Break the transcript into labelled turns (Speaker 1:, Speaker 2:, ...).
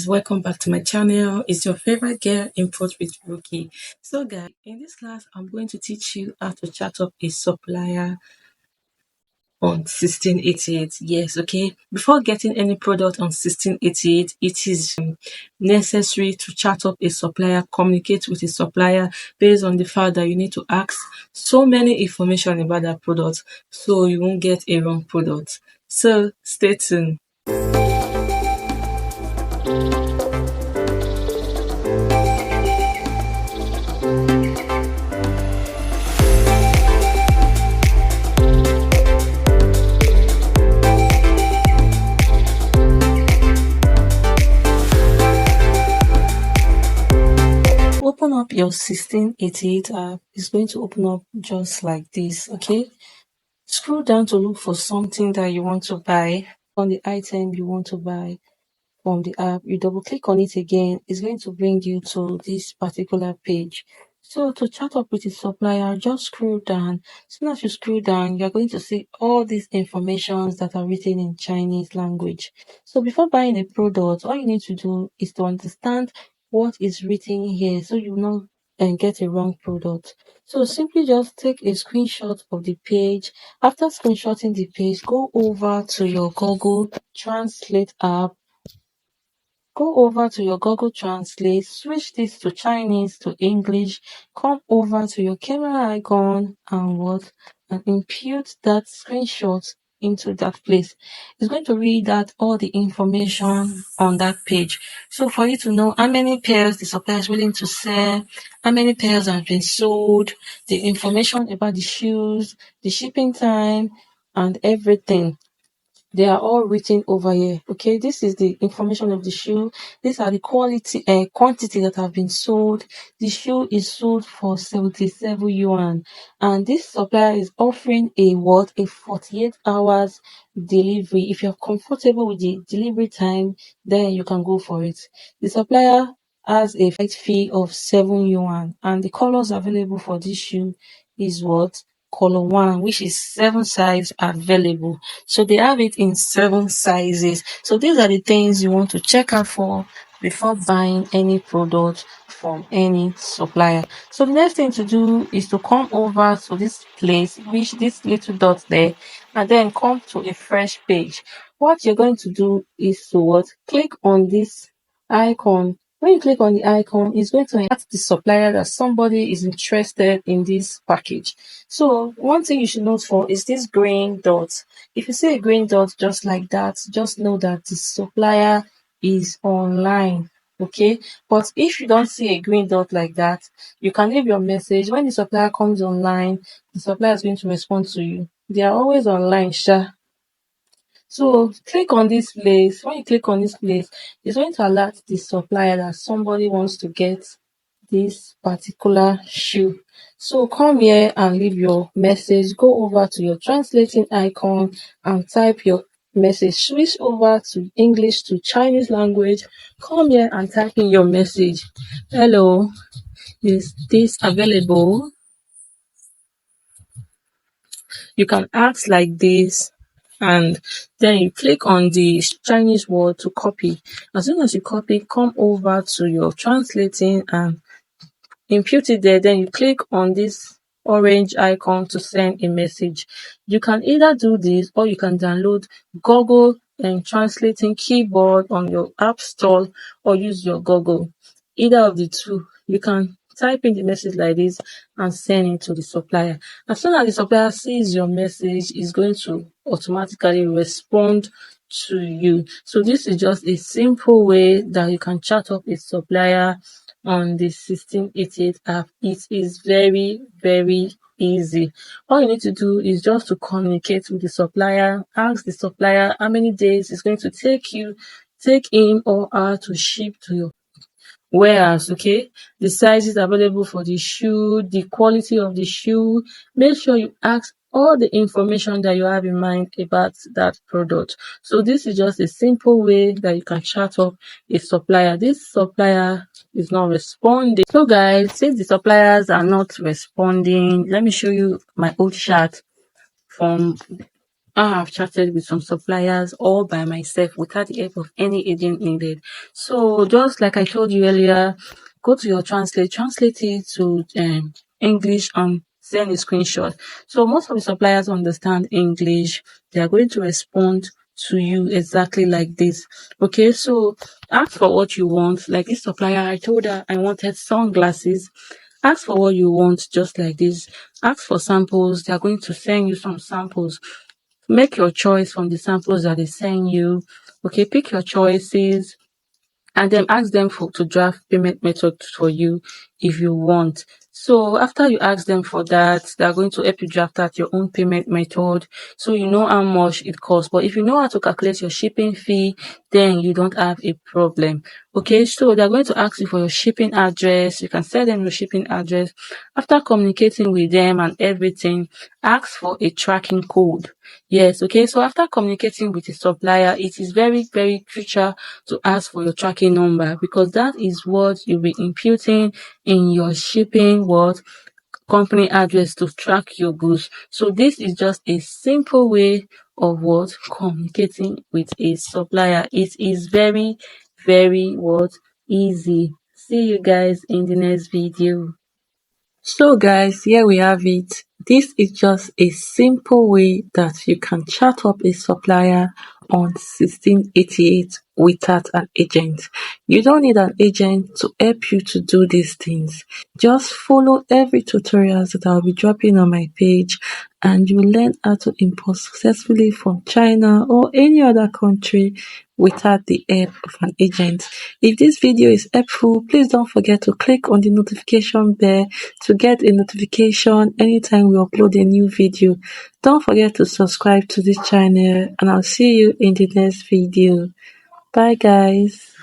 Speaker 1: Welcome back to my channel. It's your favorite girl, Import with Rookie. So guys, in this class I'm going to teach you how to chart up a supplier on 1688. Yes, okay. Before getting any product on 1688, it is necessary to chart up a supplier, communicate with a supplier based on the fact that you need to ask so many information about that product so you won't get a wrong product. So stay tuned. Open up your 1688 app. It's going to open up just like this, okay? Scroll down to look for something that you want to buy. On the item you want to buy from the app, you double click on it again. It's going to bring you to this particular page. So to chat up with the supplier, just scroll down. As soon as you scroll down, you're going to see all these informations that are written in Chinese language. So before buying a product, all you need to do is to understand what is written here so you know and get a wrong product. So simply just take a screenshot of the page. After screenshotting the page, go over to your Google Translate app. Go over to your Google Translate, switch this to Chinese to English, come over to your camera icon and impute that screenshot into that place. It's going to read out all the information on that page. So for you to know how many pairs the supplier is willing to sell, how many pairs have been sold, the information about the shoes, the shipping time, and everything. They are all written over here. Okay, this is the information of the shoe. These are the quantity that have been sold. The shoe is sold for 77 yuan, and this supplier is offering a 48 hours delivery. If you're comfortable with the delivery time, then you can go for it. The supplier has a flight fee of 7 yuan, and the colors available for this shoe is color one, which is 7 size available. So they have it in 7 sizes. So these are the things you want to check out for before buying any product from any supplier. So the next thing to do is to come over to this place, which this little dot there, and then come to a fresh page. What you're going to do is to click on this icon. When you click on the icon, it's going to ask the supplier that somebody is interested in this package. So one thing you should note for is this green dot. If you see a green dot just like that, just know that the supplier is online. Okay, but if you don't see a green dot like that, you can leave your message. When the supplier comes online, the supplier is going to respond to you. They are always online, sha. So click on this place. When you click on this place, it's going to alert the supplier that somebody wants to get this particular shoe. So come here and leave your message. Go over to your translating icon and type your message. Switch over to English to Chinese language. Come here and type in your message. Hello, is this available? You can ask like this, and then you click on the Chinese word to copy. As soon as you copy, come over to your translating and impute it there. Then you click on this orange icon to send a message. You can either do this or you can download Google and translating keyboard on your app store or use your Google. Either of the two, you can type in the message like this and send it to the supplier. As soon as the supplier sees your message, it's going to automatically respond to you. So this is just a simple way that you can chat up a supplier on the 1688 app. It is very, very easy. All you need to do is just to communicate with the supplier, ask the supplier how many days it's going to take him or her to ship to your warehouse, okay? The sizes available for the shoe, the quality of the shoe. Make sure you ask all the information that you have in mind about that product. So this is just a simple way that you can chat up a supplier. This supplier is not responding. So guys, since the suppliers are not responding, let me show you my old chat from I have chatted with some suppliers all by myself without the help of any agent needed. So just like I told you earlier, go to your translate it to English and send a screenshot. So most of the suppliers understand English. They are going to respond to you exactly like this. Okay, so ask for what you want. Like this supplier, I told her I wanted sunglasses. Ask for what you want, just like this. Ask for samples. They are going to send you some samples. Make your choice from the samples that they send you. Okay, pick your choices and then ask them for to draft payment method for you if you want. So after you ask them for that, they're going to help you draft out your own payment method so you know how much it costs. But if you know how to calculate your shipping fee, then you don't have a problem. Okay, so they're going to ask you for your shipping address. You can send them your shipping address. After communicating with them and everything, ask for a tracking code. Yes, okay. So after communicating with the supplier, it is very, very crucial to ask for your tracking number because that is what you'll be imputing in your shipping what company address to track your goods. So this is just a simple way of what communicating with a supplier. It is very, very what easy. See you guys in the next video. So guys, here we have it. This is just a simple way that you can chat up a supplier on 1688 without an agent. You don't need an agent to help you to do these things. Just follow every tutorials that I'll be dropping on my page and you learn how to import successfully from China or any other country without the help of an agent. If this video is helpful, please don't forget to click on the notification bell to get a notification anytime we upload a new video. Don't forget to subscribe to this channel and I'll see you in the next video. Bye guys.